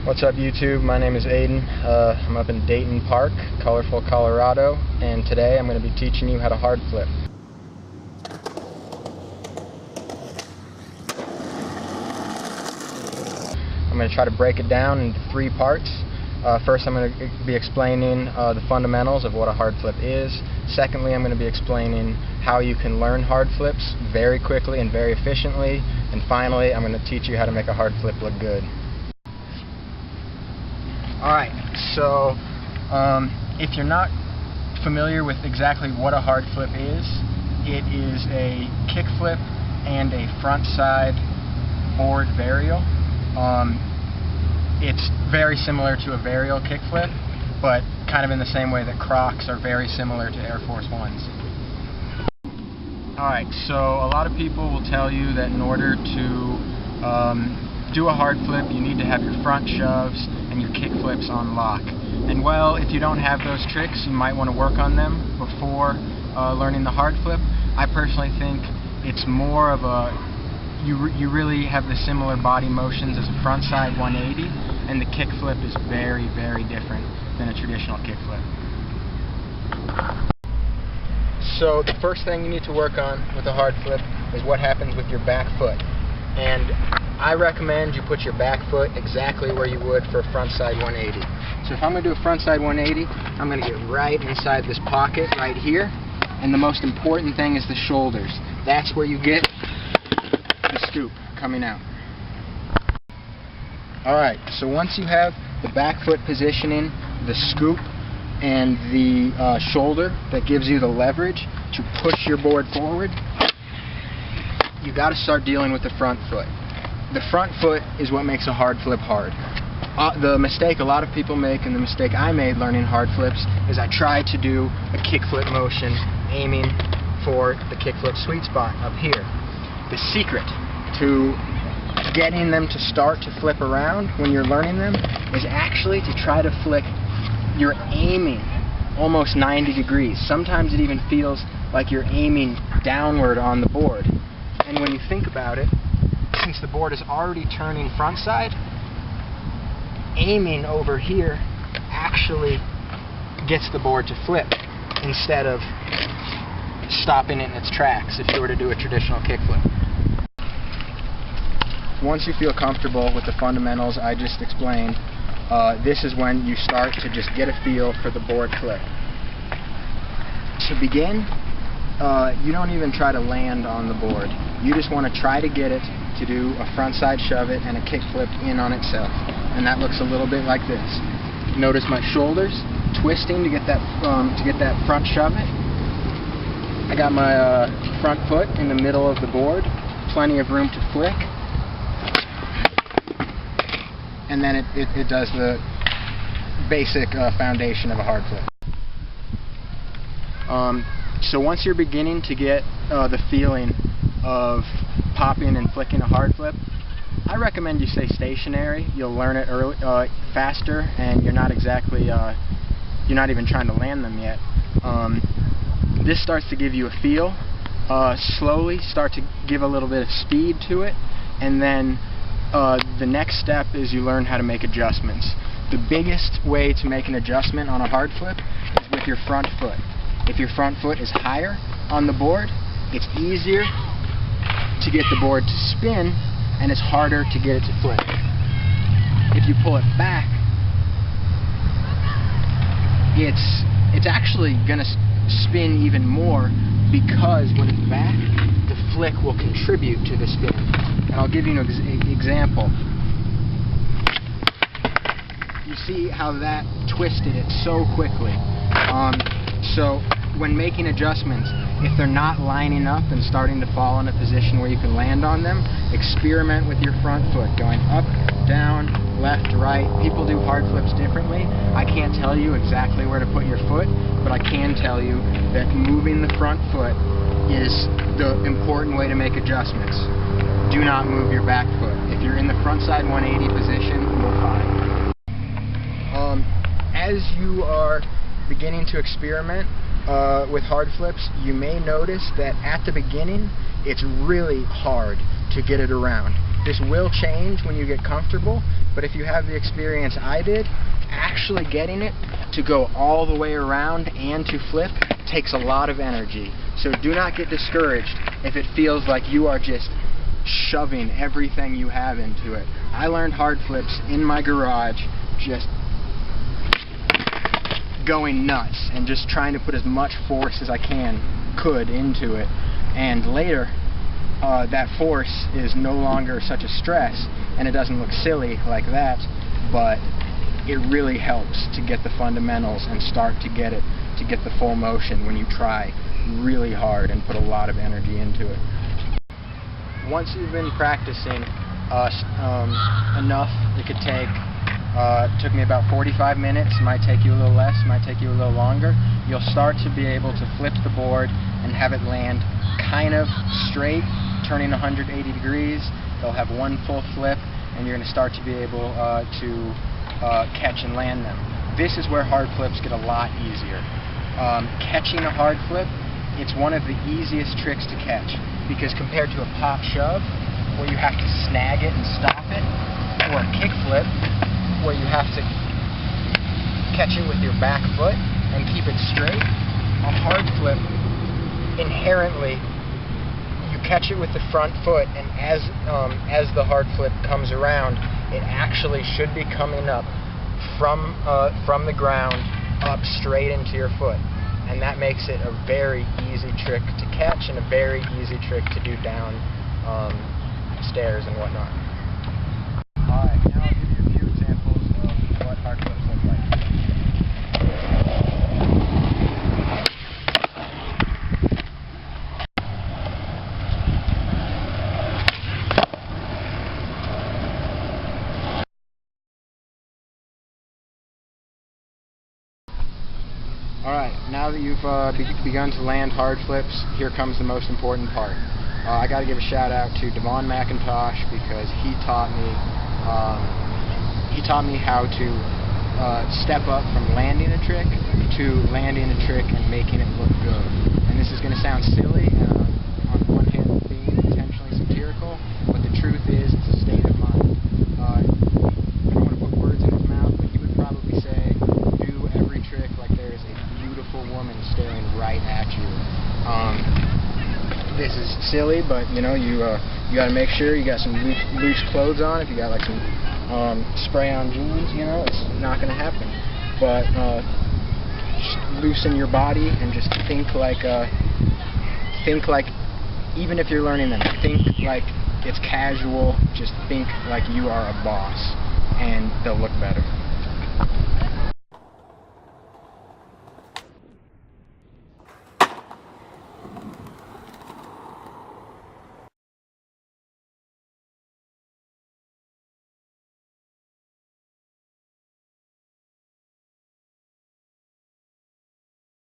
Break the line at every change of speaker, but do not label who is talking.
What's up, YouTube? My name is Aiden. I'm up in Dayton Park, colorful Colorado, and today I'm going to be teaching you how to hard flip. I'm going to try to break it down into 3 parts. First, I'm going to be explaining the fundamentals of what a hard flip is. Secondly, I'm going to be explaining how you can learn hard flips very quickly and very efficiently. And finally, I'm going to teach you how to make a hard flip look good. Alright, so if you're not familiar with exactly what a hard flip is, it is a kick flip and a front side board varial. It's very similar to a varial kick flip, but kind of in the same way that Crocs are very similar to Air Force Ones. Alright, so a lot of people will tell you that in order to do a hard flip, you need to have your front shoves and your kick flips on lock. And well, if you don't have those tricks, you might want to work on them before learning the hard flip. I personally think it's more of a, you really have the similar body motions as a front side 180, and the kick flip is very, very different than a traditional kick flip. So the first thing you need to work on with a hard flip is what happens with your back foot. And I recommend you put your back foot exactly where you would for a front side 180. So if I'm going to do a front side 180, I'm going to get right inside this pocket right here. And the most important thing is the shoulders. That's where you get the scoop coming out. Alright, so once you have the back foot positioning, the scoop, and the shoulder that gives you the leverage to push your board forward, you got to start dealing with the front foot. The front foot is what makes a hard flip hard. The mistake a lot of people make, and the mistake I made learning hard flips, is I tried to do a kick flip motion aiming for the kick flip sweet spot up here. The secret to getting them to start to flip around when you're learning them is actually to try to flick, you're aiming almost 90 degrees. Sometimes it even feels like you're aiming downward on the board. And when you think about it, since the board is already turning front side, aiming over here actually gets the board to flip instead of stopping it in its tracks if you were to do a traditional kick flip. Once you feel comfortable with the fundamentals I just explained, this is when you start to just get a feel for the board flip. To begin, you don't even try to land on the board. You just want to try to get it to do a front side shove it and a kick flip in on itself. And that looks a little bit like this. Notice my shoulders twisting to get that front shove it. I got my front foot in the middle of the board, plenty of room to flick. And then it does the basic foundation of a hard flip. So once you're beginning to get the feeling of popping and flicking a hard flip, I recommend you stay stationary. You'll learn it faster, and you're not even trying to land them yet. This starts to give you a feel. Slowly start to give a little bit of speed to it, and then the next step is you learn how to make adjustments. The biggest way to make an adjustment on a hard flip is with your front foot. If your front foot is higher on the board, it's easier to get the board to spin, and it's harder to get it to flip. If you pull it back, it's actually going to spin even more, because when it's back, the flick will contribute to the spin. And I'll give you an example. You see how that twisted it so quickly. So when making adjustments, if they're not lining up and starting to fall in a position where you can land on them, experiment with your front foot, going up, down, left, right. People do hard flips differently. I can't tell you exactly where to put your foot, but I can tell you that moving the front foot is the important way to make adjustments. Do not move your back foot. If you're in the front side 180 position, you're fine. As you are beginning to experiment with hard flips, you may notice that at the beginning it's really hard to get it around. This will change when you get comfortable, but if you have the experience I did, actually getting it to go all the way around and to flip takes a lot of energy. So do not get discouraged if it feels like you are just shoving everything you have into it. I learned hard flips in my garage, just going nuts and just trying to put as much force as I could into it. And later, that force is no longer such a stress, and it doesn't look silly like that, but it really helps to get the fundamentals and start to get the full motion when you try really hard and put a lot of energy into it. Once you've been practicing enough, it could take took me about 45 minutes, might take you a little less, might take you a little longer. You'll start to be able to flip the board and have it land kind of straight, turning 180 degrees. They'll have one full flip, and you're going to start to be able to catch and land them. This is where hard flips get a lot easier. Catching a hard flip, it's one of the easiest tricks to catch, because compared to a pop shove, where you have to snag it and stop it, or a kick flip, where you have to catch it with your back foot and keep it straight, a hard flip, inherently, you catch it with the front foot, and as the hard flip comes around, it actually should be coming up from the ground up straight into your foot, and that makes it a very easy trick to catch and a very easy trick to do down stairs and whatnot. Alright, now I'll give you a few examples of what hard flips look like. Alright, now that you've begun to land hard flips, here comes the most important part. I got to give a shout out to Devon McIntosh, because he taught me how to step up from landing a trick to landing a trick and making it look good. And this is going to sound silly, on one hand being intentionally satirical, but the truth is it's a state of mind. I don't want to put words in his mouth, but he would probably say, do every trick like there is a beautiful woman staring right at you. This is silly, but you know, you got to make sure you got some loose clothes on. If you got like some spray-on jeans, you know, it's not going to happen. But just loosen your body and just think like even if you're learning them, think like it's casual. Just think like you are a boss, and they'll look better.